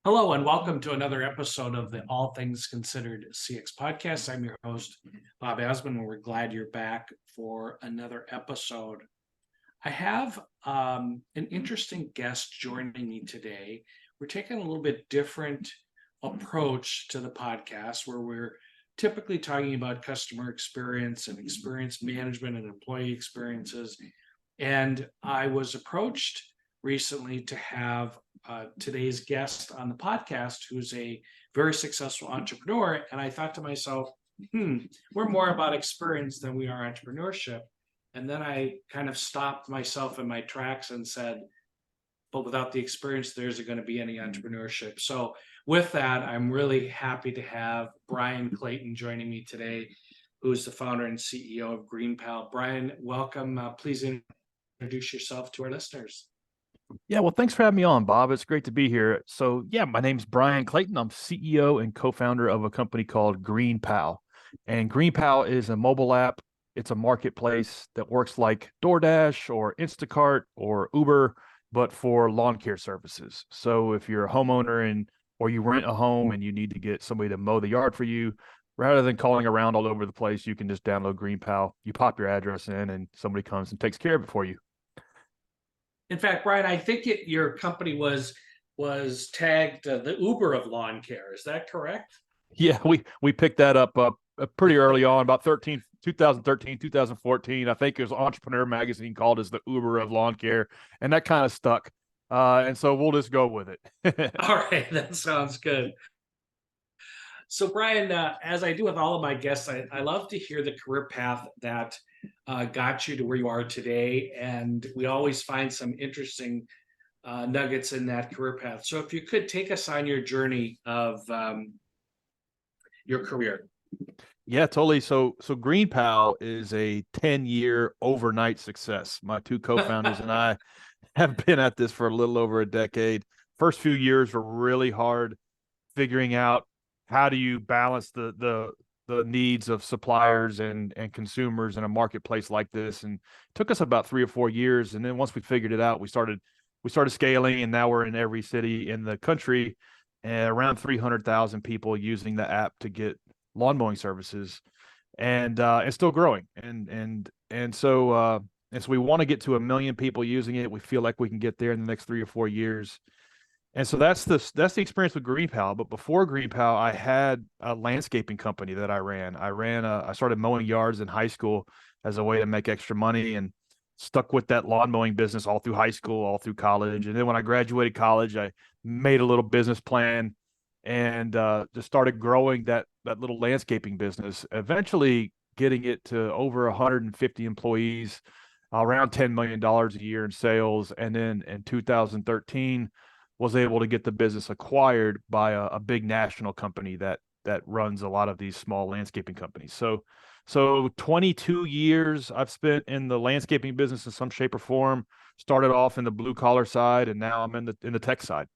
Hello and welcome to another episode of the All Things Considered CX podcast. I'm your host, Bob Azman, and we're glad you're back for another episode. I have an interesting guest joining me today. We're taking a little bit different approach to the podcast where we're typically talking about customer experience and experience management and employee experiences. And I was approached recently to have today's guest on the podcast, who's a very successful entrepreneur. And I thought to myself, we're more about experience than we are entrepreneurship. And then I kind of stopped myself in my tracks and said, but without the experience, there isn't going to be any entrepreneurship. So with that, I'm really happy to have Bryan Clayton joining me today, who is the founder and CEO of GreenPal. Bryan, welcome. Please introduce yourself to our listeners. Yeah, well, thanks for having me on, Bob. It's great to be here. So, yeah, my name's Bryan Clayton. I'm CEO and co-founder of a company called GreenPal. And GreenPal is a mobile app. It's a marketplace that works like DoorDash or Instacart or Uber, but for lawn care services. So if you're a homeowner or you rent a home and you need to get somebody to mow the yard for you, rather than calling around all over the place, you can just download GreenPal. You pop your address in and somebody comes and takes care of it for you. In fact, Bryan, I think your company was tagged the Uber of lawn care. Is that correct? Yeah, we picked that up pretty early on, about 2013, 2014. I think it was Entrepreneur Magazine called us the Uber of lawn care, and that kind of stuck. And so we'll just go with it. All right, that sounds good. So, Bryan, as I do with all of my guests, I love to hear the career path that got you to where you are today. And we always find some interesting nuggets in that career path. So, if you could take us on your journey of your career. Yeah, totally. So GreenPal is a 10-year overnight success. My two co-founders and I have been at this for a little over a decade. First few years were really hard figuring out how do you balance the needs of suppliers and consumers in a marketplace like this. And it took us about 3 or 4 years. And then once we figured it out, we started scaling, and now we're in every city in the country, and around 300,000 people using the app to get lawn mowing services, and it's still growing. So we want to get to 1 million people using it. We feel like we can get there in the next 3 or 4 years. And so that's the experience with GreenPal. But before GreenPal, I had a landscaping company that I ran. I started mowing yards in high school as a way to make extra money, and stuck with that lawn mowing business all through high school, all through college. And then when I graduated college, I made a little business plan and just started growing that little landscaping business, eventually getting it to over 150 employees, around $10 million a year in sales. And then in 2013, was able to get the business acquired by a big national company that runs a lot of these small landscaping companies. So 22 years I've spent in the landscaping business in some shape or form. Started off in the blue collar side, and now I'm in the tech side.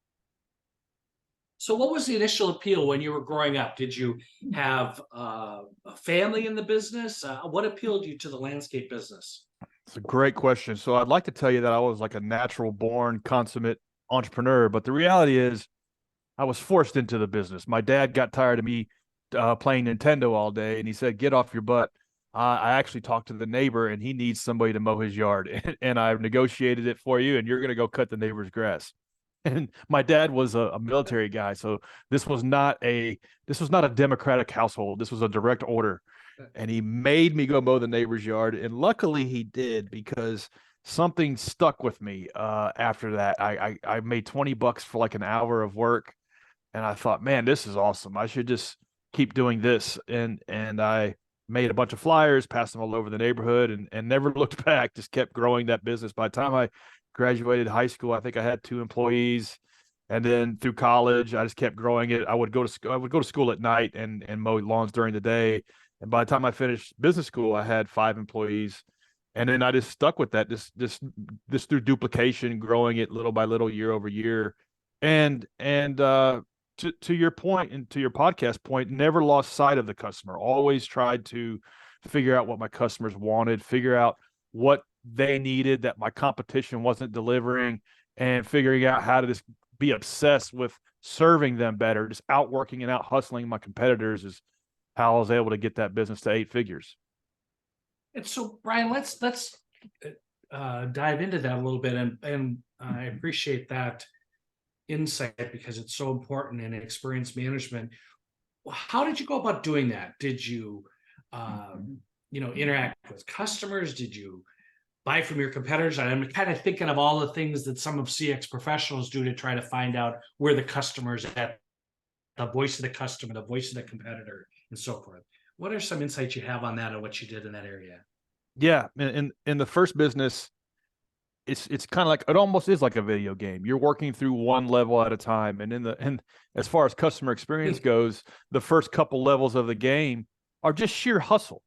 So, what was the initial appeal when you were growing up? Did you have a family in the business? What appealed you to the landscape business? It's a great question. So I'd like to tell you that I was like a natural born consummate entrepreneur, but the reality is I was forced into the business. My dad got tired of me playing Nintendo all day, and he said, "Get off your butt." I actually talked to the neighbor, and he needs somebody to mow his yard, and I've negotiated it for you, and you're going to go cut the neighbor's grass. And my dad was a military guy, so this was not a democratic household. This was a direct order, and he made me go mow the neighbor's yard. And luckily, he did, because something stuck with me after that. I made $20 for like an hour of work, and I thought, man, this is awesome. I should just keep doing this. And I made a bunch of flyers, passed them all over the neighborhood, and never looked back. Just kept growing that business. By the time I graduated high school, I think I had 2 employees. And then through college, I just kept growing it. I would go to school at night and mow lawns during the day. And by the time I finished business school, I had 5 employees. And then I just stuck with that, this through duplication, growing it little by little, year over year. And to your point, and to your podcast point, never lost sight of the customer. Always tried to figure out what my customers wanted, figure out what they needed that my competition wasn't delivering, and figuring out how to just be obsessed with serving them better, just outworking and out hustling my competitors is how I was able to get that business to 8 figures. And so, Bryan, let's dive into that a little bit, and I appreciate that insight because it's so important in experience management. How did you go about doing that? Did you, interact with customers? Did you buy from your competitors? I'm kind of thinking of all the things that some of CX professionals do to try to find out where the customer's at, the voice of the customer, the voice of the competitor, and so forth. What are some insights you have on that and what you did in that area? Yeah, in the first business, it's kind of like, it almost is like a video game. You're working through one level at a time, and as far as customer experience goes, the first couple levels of the game are just sheer hustle.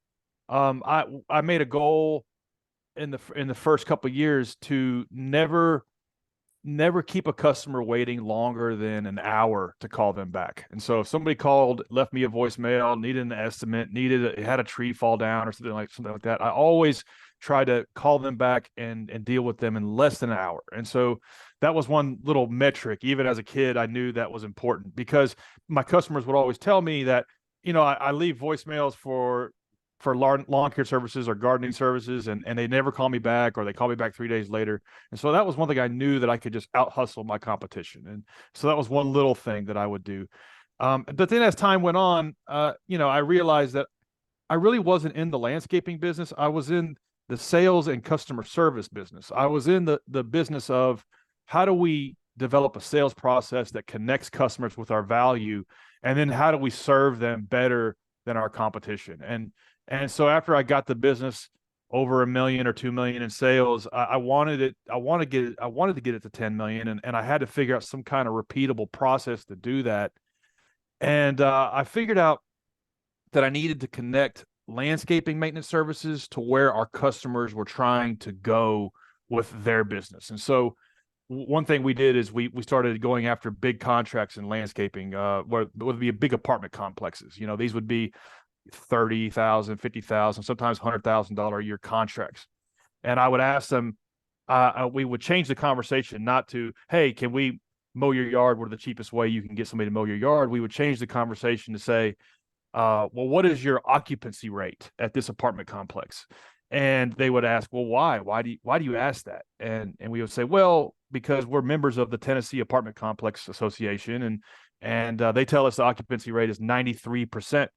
I made a goal in the first couple of years to never keep a customer waiting longer than an hour to call them back. And so if somebody called, left me a voicemail, needed an estimate, had a tree fall down or something like that, I always try to call them back and deal with them in less than an hour. And so that was one little metric. Even as a kid, I knew that was important because my customers would always tell me that, I leave voicemails for lawn care services or gardening services, and they never call me back, or they call me back 3 days later. And so that was one thing I knew that I could just out hustle my competition. And so that was one little thing that I would do. But then as time went on, I realized that I really wasn't in the landscaping business. I was in the sales and customer service business. I was in the business of how do we develop a sales process that connects customers with our value, and then how do we serve them better than our competition. And so after I got the business over $1 million or $2 million in sales, I wanted to get it to 10 million, and I had to figure out some kind of repeatable process to do that. And I figured out that I needed to connect landscaping maintenance services to where our customers were trying to go with their business. And so one thing we did is we started going after big contracts in landscaping, where it would be big apartment complexes. These would be $30,000, $50,000, sometimes $100,000 a year contracts. And I would ask them, we would change the conversation not to, hey, can we mow your yard? What are the cheapest way you can get somebody to mow your yard? We would change the conversation to say, well, what is your occupancy rate at this apartment complex? And they would ask, well, why? Why do you ask that? And we would say, well, because we're members of the Tennessee Apartment Complex Association, and they tell us the occupancy rate is 93%.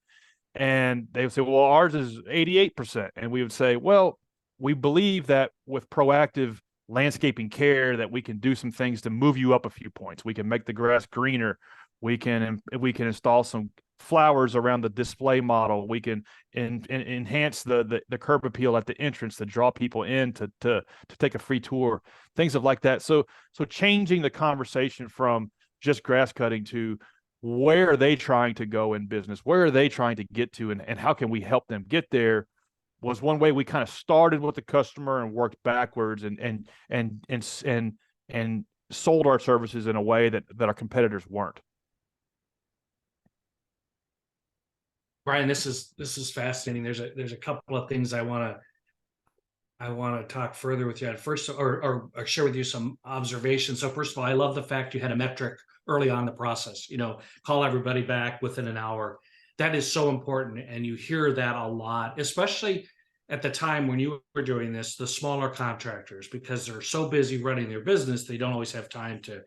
And they would say, well, ours is 88%. And we would say, well, we believe that with proactive landscaping care that we can do some things to move you up a few points. We can make the grass greener. We can install some flowers around the display model. We can enhance the curb appeal at the entrance to draw people in to take a free tour, things of like that. So changing the conversation from just grass cutting to where are they trying to go in business? Where are they trying to get to, and how can we help them get there? Was one way we kind of started with the customer and worked backwards and sold our services in a way that our competitors weren't. Bryan, this is fascinating. There's a couple of things I want to talk further with you at first, or share with you some observations. So first of all, I love the fact you had a metric early on in the process. Call everybody back within an hour. That is so important, and you hear that a lot, especially at the time when you were doing this. The smaller contractors, because they're so busy running their business, they don't always have time to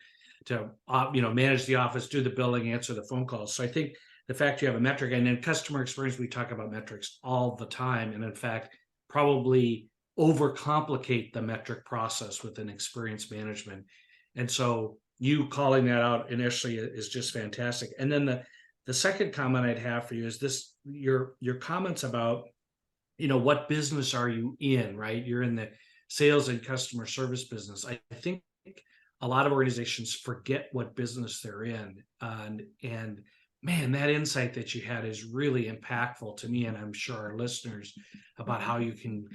manage the office, do the billing, answer the phone calls. So I think the fact you have a metric, and in customer experience, we talk about metrics all the time, and in fact, probably overcomplicate the metric process within experience management. And so you calling that out initially is just fantastic. And then the second comment I'd have for you is this: your comments about, what business are you in, right? You're in the sales and customer service business. I think a lot of organizations forget what business they're in. And man, that insight that you had is really impactful to me, and I'm sure our listeners, about how you can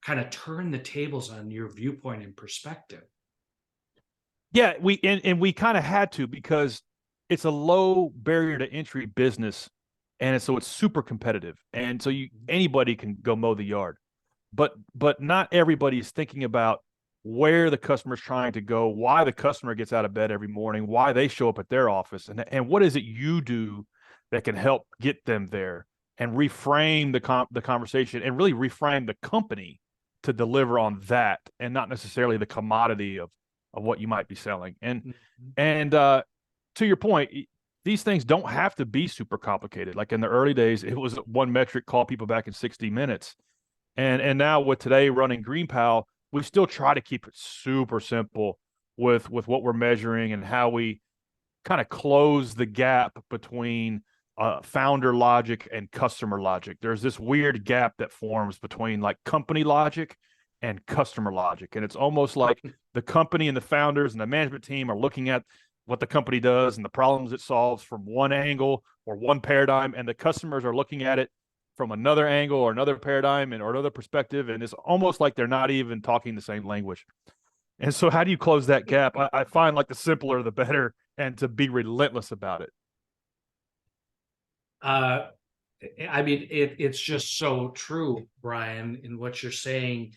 kind of turn the tables on your viewpoint and perspective. Yeah, we kind of had to, because it's a low barrier to entry business, and so it's super competitive, and so anybody can go mow the yard, but not everybody is thinking about where the customer's trying to go, why the customer gets out of bed every morning, why they show up at their office, and what is it you do that can help get them there, and reframe the conversation, and really reframe the company to deliver on that, and not necessarily the commodity of what you might be selling. And to your point, these things don't have to be super complicated. Like in the early days, it was one metric: call people back in 60 minutes. And now with today running GreenPal, we still try to keep it super simple with what we're measuring and how we kind of close the gap between founder logic and customer logic. There's this weird gap that forms between like company logic and customer logic. And it's almost like the company and the founders and the management team are looking at what the company does and the problems it solves from one angle or one paradigm, and the customers are looking at it from another angle or another paradigm or another perspective. And it's almost like they're not even talking the same language. And so how do you close that gap? I find like the simpler, the better, and to be relentless about it. I mean, it's just so true, Bryan, in what you're saying.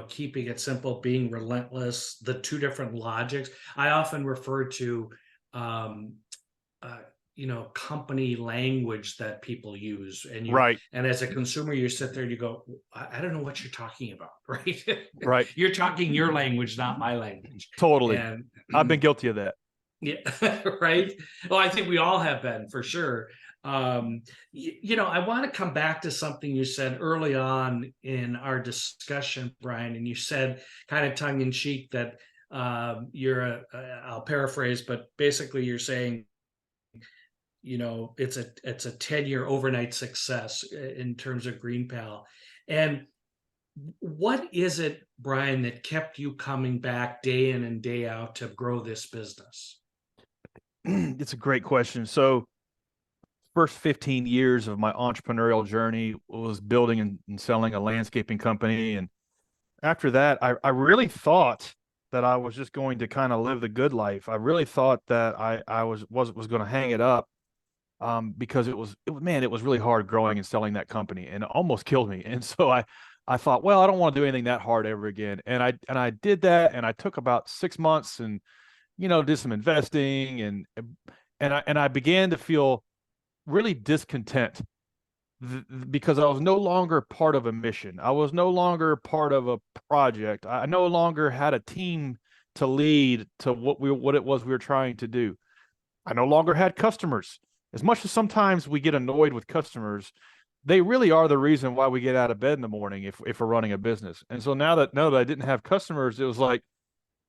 Keeping it simple, being relentless, the two different logics. I often refer to, company language that people use, and Right. and as a consumer, you sit there and you go, I don't know what you're talking about, right? Right. You're talking your language, not my language. Totally. And I've been guilty of that. yeah, right. Well, I think we all have been, for sure. I want to come back to something you said early on in our discussion, Bryan, and you said, kind of tongue in cheek, that I'll paraphrase, but basically you're saying, it's a 10-year overnight success in terms of GreenPal. And what is it, Bryan, that kept you coming back day in and day out to grow this business? It's a great question. So first 15 years of my entrepreneurial journey was building and selling a landscaping company. And after that, I really thought that I was just going to kind of live the good life. I really thought that I was going to hang it up, because it was really hard growing and selling that company, and it almost killed me. And so I thought, well, I don't want to do anything that hard ever again. And I did that, and I took about 6 months and did some investing, and I began to feel really discontent, because I was no longer part of a mission. I was no longer part of a project. I no longer had a team to lead to what it was we were trying to do. I no longer had customers. As much as sometimes we get annoyed with customers, they really are the reason why we get out of bed in the morning if we're running a business. And so now that I didn't have customers, it was like,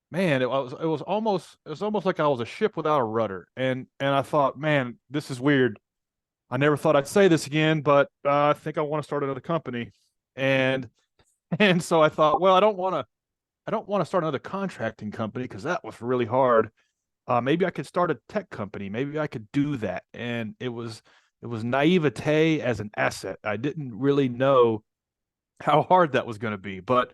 man, it was almost like I was a ship without a rudder. And I thought, man, this is weird. I never thought I'd say this again, but I think I want to start another company. And so I thought, well, I don't want to start another contracting company because that was really hard. Maybe I could start a tech company. Maybe I could do that. And it was naivete as an asset. I didn't really know how hard that was going to be, but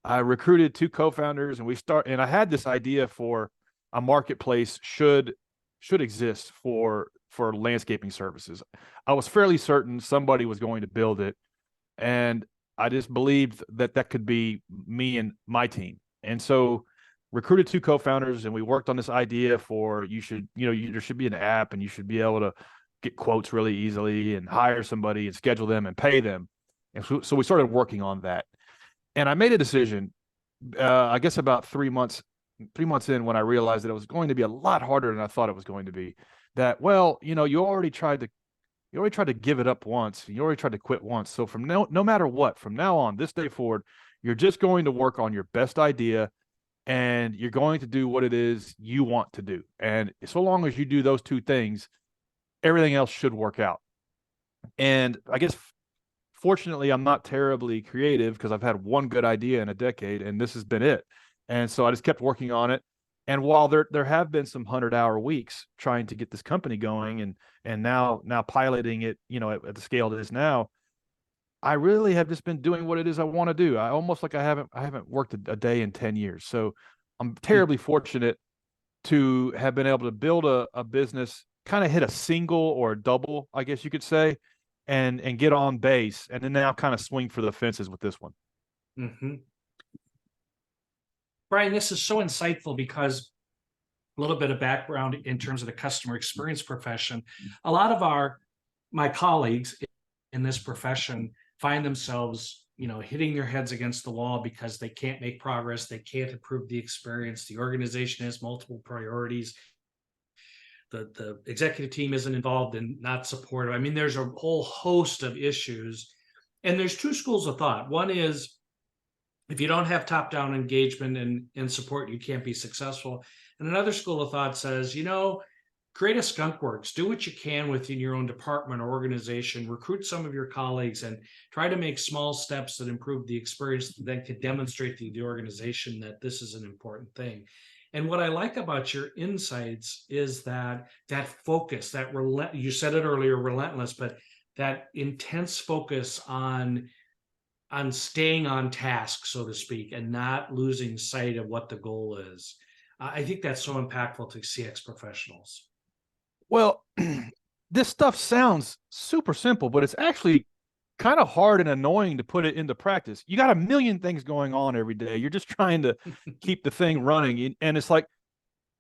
I recruited two co-founders, and I had this idea for a marketplace should exist for landscaping services. I was fairly certain somebody was going to build it, and I just believed that could be me and my team. And so recruited two co-founders, and we worked on this idea for there should be an app, and you should be able to get quotes really easily and hire somebody and schedule them and pay them. And so we started working on that. And I made a decision, I guess about 3 months in, when I realized that it was going to be a lot harder than I thought it was going to be. That, well, you already tried to give it up once. You already tried to quit once. So from no matter what, from now on, this day forward, you're just going to work on your best idea, and you're going to do what it is you want to do. And so long as you do those two things, everything else should work out. And I guess, fortunately, I'm not terribly creative, because I've had one good idea in a decade, and this has been it. And so I just kept working on it. And while there have been some 100-hour weeks trying to get this company going, and now piloting it, at the scale it is now, I really have just been doing what it is I want to do. I haven't worked a day in 10 years. So I'm terribly fortunate to have been able to build a business, kind of hit a single or a double, I guess you could say, and get on base, and then now kind of swing for the fences with this one. Mm-hmm. Bryan, this is so insightful because a little bit of background in terms of the customer experience profession. A lot of my colleagues in this profession find themselves, hitting their heads against the wall because they can't make progress, they can't improve the experience. The organization has multiple priorities. The executive team isn't involved and not supportive. I mean, there's a whole host of issues, and there's two schools of thought. One is if you don't have top-down engagement and support, you can't be successful. And another school of thought says, create a skunk works, do what you can within your own department or organization, recruit some of your colleagues, and try to make small steps that improve the experience that could demonstrate to the organization that this is an important thing. And what I like about your insights is that focus, you said it earlier, relentless, but that intense focus on staying on task, so to speak, and not losing sight of what the goal is. I think that's so impactful to CX professionals. Well, this stuff sounds super simple, but it's actually kind of hard and annoying to put it into practice. You got a million things going on every day. You're just trying to keep the thing running. And it's like,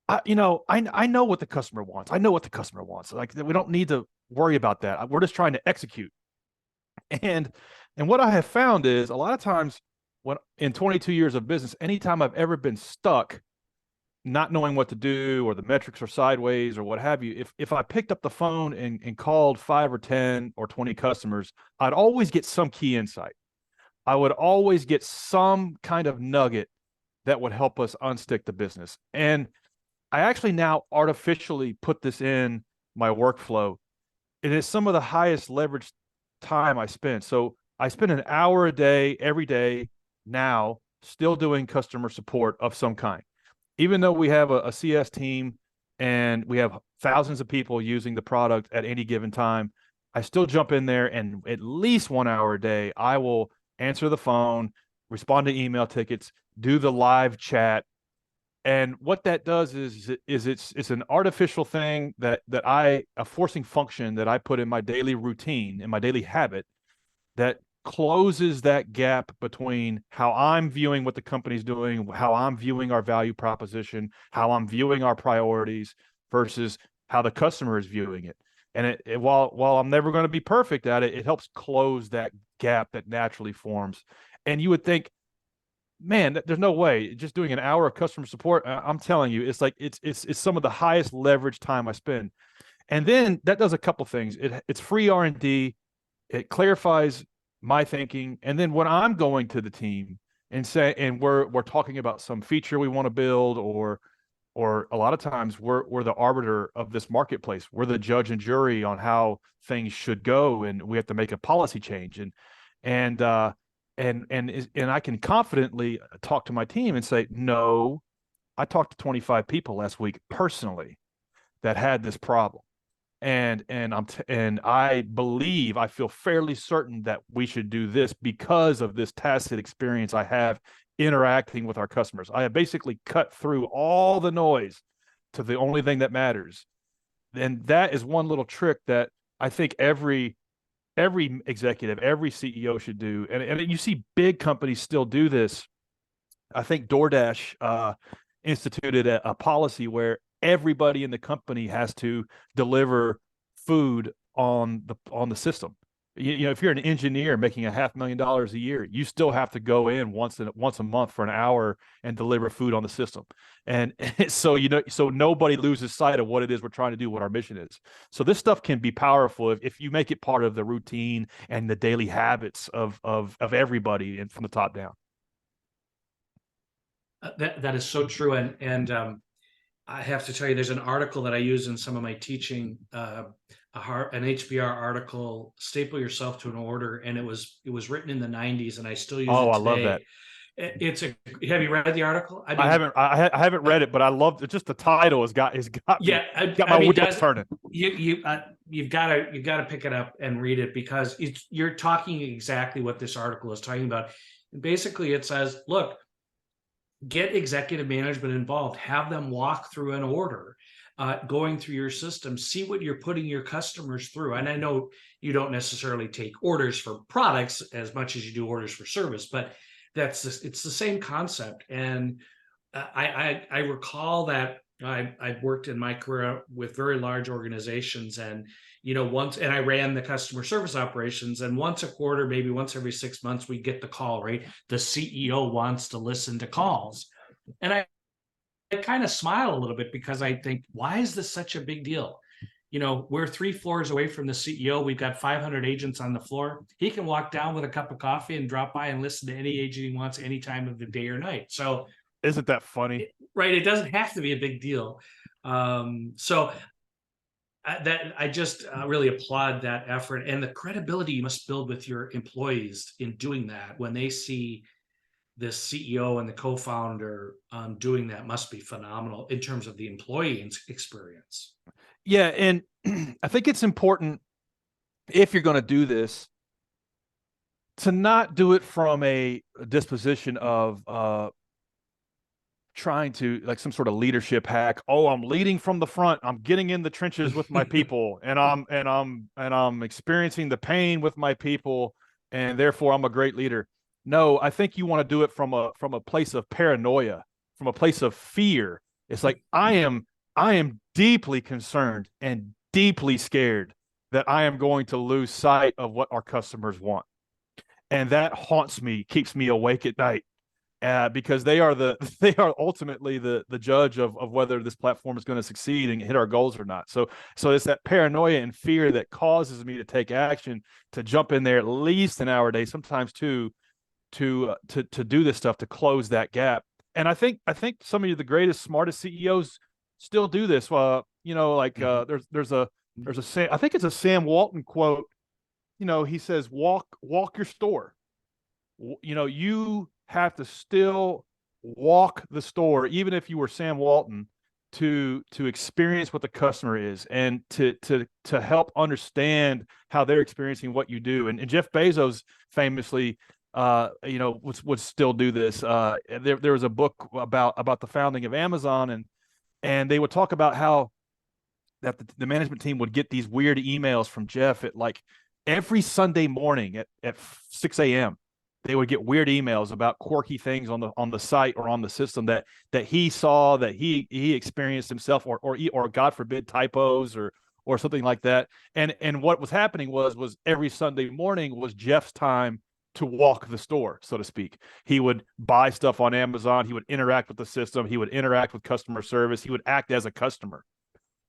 I know what the customer wants. I know what the customer wants. Like, we don't need to worry about that. We're just trying to execute. And what I have found is a lot of times when in 22 years of business, anytime I've ever been stuck, not knowing what to do, or the metrics are sideways or what have you, if I picked up the phone and called 5 or 10 or 20 customers, I'd always get some key insight. I would always get some kind of nugget that would help us unstick the business. And I actually now artificially put this in my workflow. It is some of the highest leverage time I spend. So I spend an hour a day, every day now, still doing customer support of some kind. Even though we have a CS team and we have thousands of people using the product at any given time, I still jump in there, and at least 1 hour a day, I will answer the phone, respond to email tickets, do the live chat. And what that does is it's an artificial thing a forcing function that I put in my daily routine, in my daily habit, that closes that gap between how I'm viewing what the company's doing, how I'm viewing our value proposition, how I'm viewing our priorities versus how the customer is viewing it. And while I'm never going to be perfect at it, it helps close that gap that naturally forms. And you would think, man, there's no way just doing an hour of customer support. I'm telling you, it's like it's some of the highest leverage time I spend. And then that does a couple things. It's free R&D. It clarifies my thinking. And then when I'm going to the team and we're talking about some feature we want to build, or a lot of times we're the arbiter of this marketplace. We're the judge and jury on how things should go, and we have to make a policy change. And I can confidently talk to my team and say, no, I talked to 25 people last week personally that had this problem. And I feel fairly certain that we should do this because of this tacit experience I have interacting with our customers. I have basically cut through all the noise to the only thing that matters. And that is one little trick that I think every executive, every CEO should do. And you see big companies still do this. I think DoorDash instituted a policy where everybody in the company has to deliver food on the system. If you're an engineer making $500,000 a year, you still have to go in once a month for an hour and deliver food on the system. And so nobody loses sight of what it is we're trying to do, what our mission is. So this stuff can be powerful if you make it part of the routine and the daily habits of everybody, and from the top down. That is so true. And I have to tell you, there's an article that I use in some of my teaching, an HBR article, "Staple Yourself to an Order," and it was written in the '90s, and I still use it today. I love that. Have you read the article? I haven't read it, but I love it. Just the title has got my wheels turning. You've got to pick it up and read it, because you're talking exactly what this article is talking about. And basically, it says, look, get executive management involved, have them walk through an order, going through your system, see what you're putting your customers through. And I know you don't necessarily take orders for products as much as you do orders for service, but it's the same concept. And I recall that I've worked in my career with very large organizations, and and I ran the customer service operations, and once a quarter, maybe once every 6 months, we get the call, right? The CEO wants to listen to calls. And I kind of smile a little bit because I think, why is this such a big deal? We're 3 floors away from the CEO. We've got 500 agents on the floor. He can walk down with a cup of coffee and drop by and listen to any agent he wants any time of the day or night. So, Isn't that funny? right, it doesn't have to be a big deal. So I just really applaud that effort and the credibility you must build with your employees in doing that. When they see the CEO and the co-founder doing that, must be phenomenal in terms of the employee experience. Yeah, and I think it's important, if you're going to do this, to not do it from a disposition of trying to, like, some sort of leadership hack. Oh, I'm leading from the front. I'm getting in the trenches with my people, and I'm experiencing the pain with my people, and therefore I'm a great leader. No, I think you want to do it from a place of paranoia, from a place of fear. It's like, I am deeply concerned and deeply scared that I am going to lose sight of what our customers want. And that haunts me, keeps me awake at night, because they are they are ultimately the judge of whether this platform is going to succeed and hit our goals or not. So it's that paranoia and fear that causes me to take action, to jump in there at least an hour a day, sometimes two, to do this stuff, to close that gap. And I think some of the greatest, smartest CEOs still do this. I think it's a Sam Walton quote. He says, walk your store. You have to still walk the store, even if you were Sam Walton, to experience what the customer is, and to help understand how they're experiencing what you do. And Jeff Bezos famously, would still do this. There was a book about the founding of Amazon, and they would talk about how that the management team would get these weird emails from Jeff at, like, every Sunday morning at 6 a.m. They would get weird emails about quirky things on the site or on the system that he saw, that he experienced himself, or God forbid, typos or something like that. And what was happening was every Sunday morning was Jeff's time to walk the store, so to speak. He would buy stuff on Amazon. He would interact with the system. He would interact with customer service. He would act as a customer.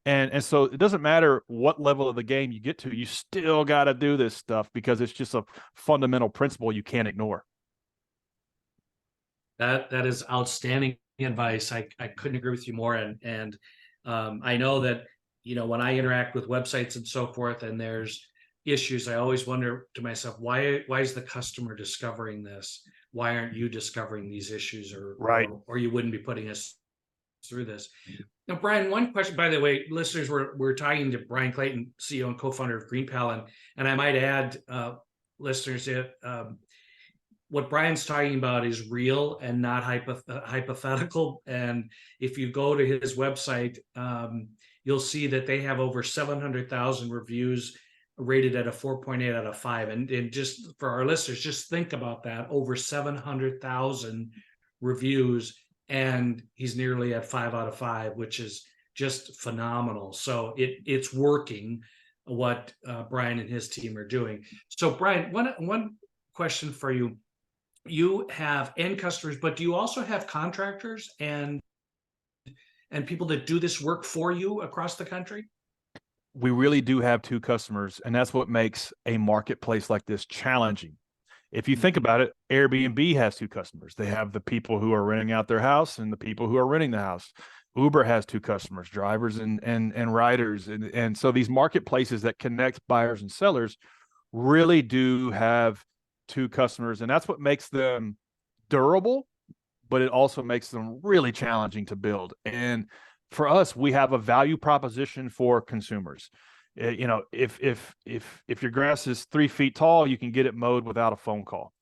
And so it doesn't matter what level of the game you get to, you still got to do this stuff, because it's just a fundamental principle you can't ignore. That is outstanding advice. I couldn't agree with you more. And I know that, when I interact with websites and so forth, and there's issues, I always wonder to myself, why is the customer discovering this? Why aren't you discovering these issues, Right. or you wouldn't be putting us through this? Now, Bryan, one question, by the way, listeners, we're talking to Bryan Clayton, CEO and co-founder of GreenPal, and I might add, listeners, what Bryan's talking about is real and not hypothetical. And if you go to his website, you'll see that they have over 700,000 reviews, rated at a 4.8 out of 5. And just for our listeners, just think about that: over 700,000 reviews, and he's nearly at 5 out of 5, which is just phenomenal. So it's working, what Bryan and his team are doing. So, Bryan, one question for you. You have end customers, but do you also have contractors and people that do this work for you across the country? We really do have two customers, and that's what makes a marketplace like this challenging. If you think about it, Airbnb has two customers. They have the people who are renting out their house and the people who are renting the house. Uber has two customers, drivers and riders. And so these marketplaces that connect buyers and sellers really do have two customers. And that's what makes them durable, but it also makes them really challenging to build. And for us, we have a value proposition for consumers. If your grass is 3 feet tall, you can get it mowed without a phone call.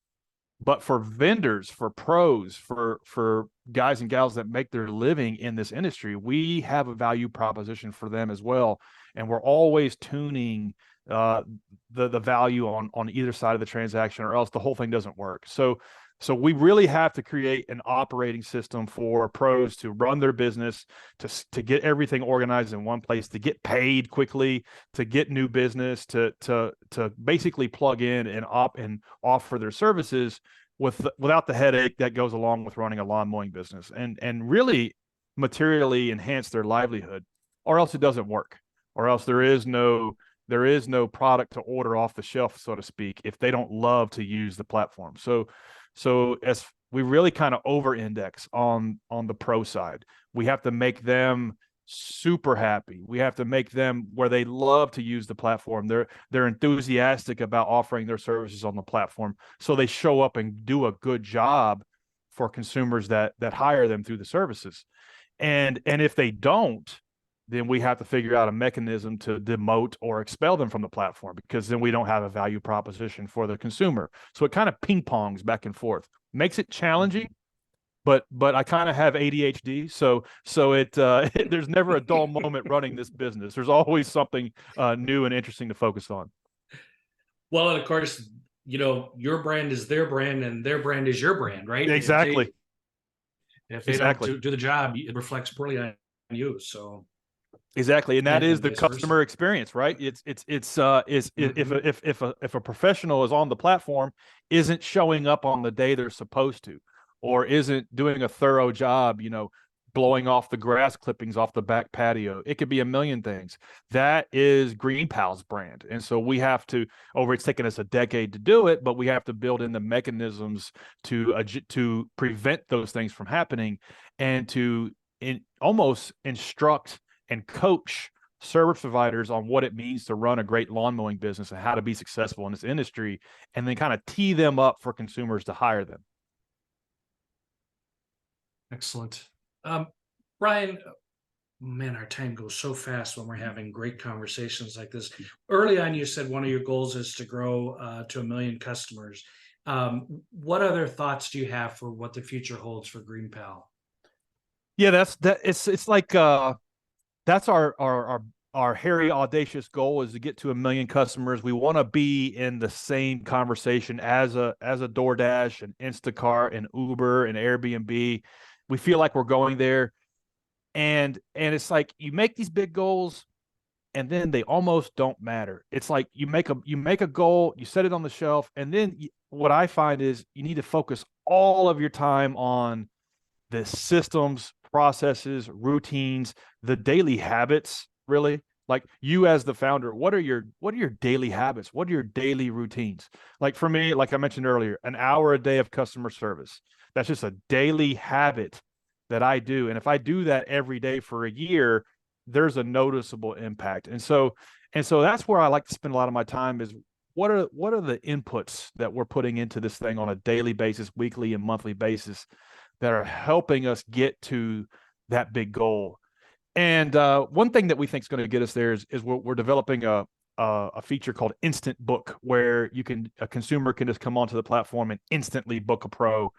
But for vendors, for pros, for guys and gals that make their living in this industry, we have a value proposition for them as well. And we're always tuning the value on either side of the transaction, or else the whole thing doesn't work. So So we really have to create an operating system for pros to run their business, to get everything organized in one place, to get paid quickly, to get new business, to basically plug in and offer their services without the headache that goes along with running a lawn mowing business, and really materially enhance their livelihood, or else it doesn't work, or else there is no product to order off the shelf, so to speak, if they don't love to use the platform. So as we really kind of over index on the pro side, we have to make them super happy. We have to make them where they love to use the platform. They're enthusiastic about offering their services on the platform. So they show up and do a good job for consumers that hire them through the services. And if they don't, then we have to figure out a mechanism to demote or expel them from the platform, because then we don't have a value proposition for the consumer. So it kind of ping pongs back and forth, makes it challenging. But I kind of have ADHD, so there's never a dull moment running this business. There's always something new and interesting to focus on. Well, and of course, your brand is their brand and their brand is your brand, right? Exactly. If they Exactly. don't do the job, it reflects poorly on you. So exactly, and that is the vice versa. customer experience, right? If a professional is on the platform, isn't showing up on the day they're supposed to, or isn't doing a thorough job, blowing off the grass clippings off the back patio. It could be a million things. That is GreenPal's brand. And so we have to, it's taken us a decade to do it, but we have to build in the mechanisms to prevent those things from happening, and to almost instruct and coach service providers on what it means to run a great lawn mowing business and how to be successful in this industry, and then kind of tee them up for consumers to hire them. Excellent. Bryan, man, our time goes so fast when we're having great conversations like this. Early on, you said one of your goals is to grow to 1 million customers. What other thoughts do you have for what the future holds for GreenPal? Yeah, it's like that's our hairy, audacious goal, is to get to 1 million customers. We want to be in the same conversation as a DoorDash and Instacart and Uber and Airbnb. We feel like we're going there, and it's like you make these big goals, and then they almost don't matter. It's like you make a goal, you set it on the shelf, and then what I find is you need to focus all of your time on the systems, processes, routines, the daily habits, really. Like, you as the founder, what are your daily habits? What are your daily routines? Like, for me, like I mentioned earlier, an hour a day of customer service. That's just a daily habit that I do. And if I do that every day for a year, there's a noticeable impact. And so that's where I like to spend a lot of my time, is what are the inputs that we're putting into this thing on a daily basis, weekly and monthly basis, that are helping us get to that big goal. And one thing that we think is going to get us there is we're developing a feature called Instant Book, where a consumer can just come onto the platform and instantly book a pro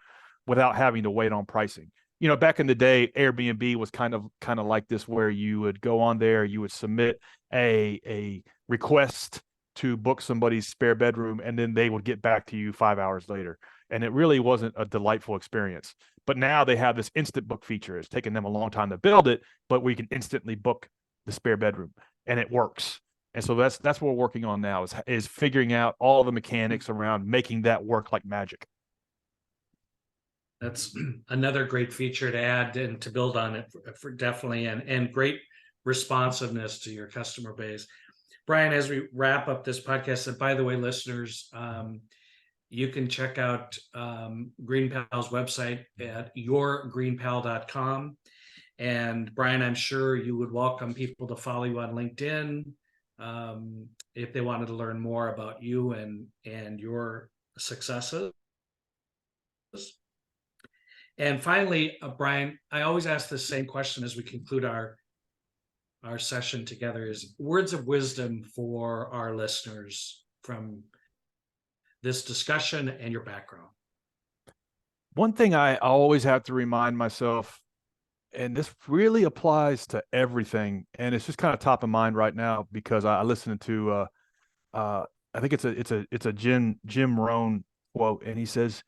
without having to wait on pricing. Back in the day, Airbnb was kind of like this, where you would go on there, you would submit a request to book somebody's spare bedroom, and then they would get back to you 5 hours later. And it really wasn't a delightful experience. But now they have this instant book feature. It's taken them a long time to build it, but we can instantly book the spare bedroom, and it works. And so that's what we're working on now, is figuring out all the mechanics around making that work like magic. That's another great feature to add and to build on it for definitely, and great responsiveness to your customer base. Bryan, as we wrap up this podcast, and by the way, listeners, you can check out GreenPal's website at yourgreenpal.com. And Bryan, I'm sure you would welcome people to follow you on LinkedIn if they wanted to learn more about you and your successes. And finally, Bryan, I always ask the same question as we conclude our session together, is words of wisdom for our listeners from this discussion and your background. One thing I always have to remind myself, and this really applies to everything, and it's just kind of top of mind right now, because I listened to I think it's a Jim Rohn quote, and he says,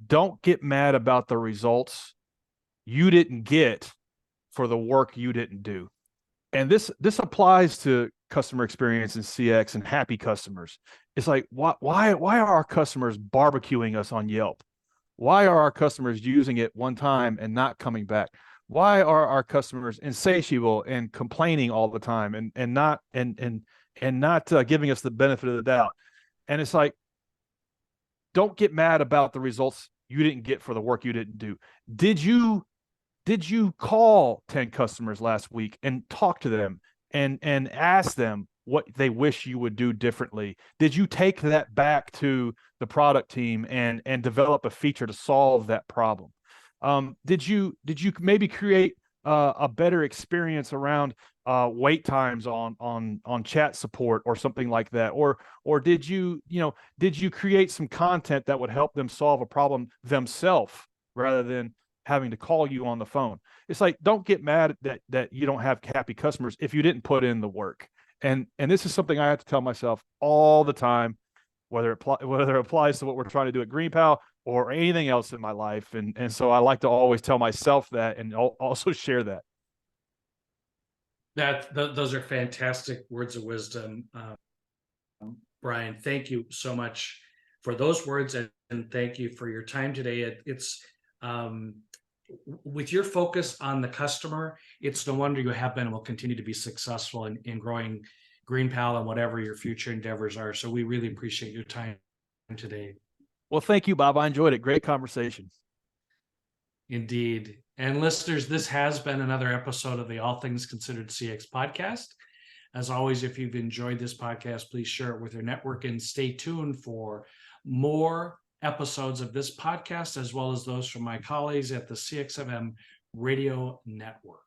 don't get mad about the results you didn't get for the work you didn't do. And this applies to customer experience and CX and happy customers. It's like, why are our customers barbecuing us on Yelp? Why are our customers using it one time and not coming back? Why are our customers insatiable and complaining all the time and not giving us the benefit of the doubt? And it's like, don't get mad about the results you didn't get for the work you didn't do. Did you call 10 customers last week and talk to them and ask them what they wish you would do differently? Did you take that back to the product team and develop a feature to solve that problem? Did you maybe create a better experience around wait times on chat support or something like that? Or did you create some content that would help them solve a problem themselves rather than having to call you on the phone? It's like, don't get mad that you don't have happy customers if you didn't put in the work. And this is something I have to tell myself all the time, whether it applies to what we're trying to do at GreenPal or anything else in my life. And so I like to always tell myself that and also share that. Those are fantastic words of wisdom, Bryan. Thank you so much for those words, and thank you for your time today. It's with your focus on the customer, it's no wonder you have been and will continue to be successful in growing GreenPal and whatever your future endeavors are. So we really appreciate your time today. Well, thank you, Bob. I enjoyed it. Great conversation. Indeed. And listeners, this has been another episode of the All Things Considered CX podcast. As always, if you've enjoyed this podcast, please share it with your network and stay tuned for more episodes of this podcast, as well as those from my colleagues at the CXMM Radio Network.